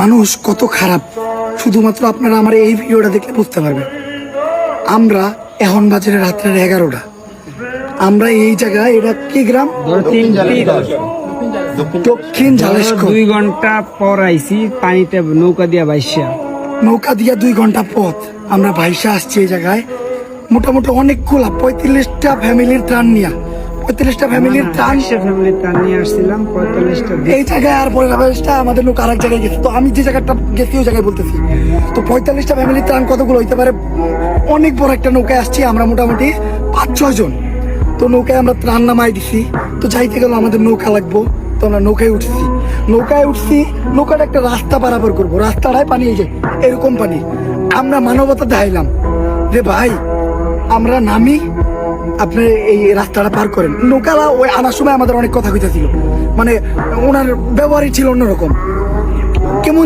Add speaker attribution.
Speaker 1: মানুষ কত খারাপ শুধুমাত্র আপনারা আমার এই ভিডিওটা দেখলে বুঝতে পারবেন। আমরা এখন বাজারে রাত্রের 11টা, আমরা এই জায়গায়, এটা কি গ্রাম? দক্ষিণ ঝালেশকো।
Speaker 2: 2 ঘন্টা পর আইছি পানিতে নৌকা দিয়া বাইসা।
Speaker 1: নৌকা দিয়া 2 ঘন্টা পথ আমরা ভাইসা আসছি এই জায়গায়। মোটামুটি অনেকগুলা 35টা ফ্যামিলির ত্রাণ নিয়ে, 35টা ফ্যামিলির ত্রাণ
Speaker 2: ফ্যামিলির ত্রাণ নিয়ে আসছিলাম 45টা।
Speaker 1: এই জায়গায় আর 45টা আমাদের লোক আর এক জায়গায় গেছে। তো আমি যে জায়গাটা গেছি ওই জায়গায় বলতেছি। তো 45টা ফ্যামিলির ত্রাণ কতগুলো হইতে পারে? অনেক বড় একটা নৌকায় আসছি আমরা, মোটামুটি 5-6 জন। তো নৌকায় আমরা ত্রাণ নামাই দিছি। তো যাইতে গেল আমাদের নৌকা লাগবো, তো আমরা নৌকায় উঠছি। নৌকাটা একটা রাস্তা পারাপার করবো, রাস্তাটায় পানি এই যে এরকম পানি। আমরা মানবতা দেখাইলাম যে ভাই আমরা নামি, আপনি এই রাস্তাটা পার করেন। নৌকালা ওই আনার সময় আমাদের অনেক কথা কইতা ছিল, মানে ওনার ব্যবহারই ছিল অন্যরকম।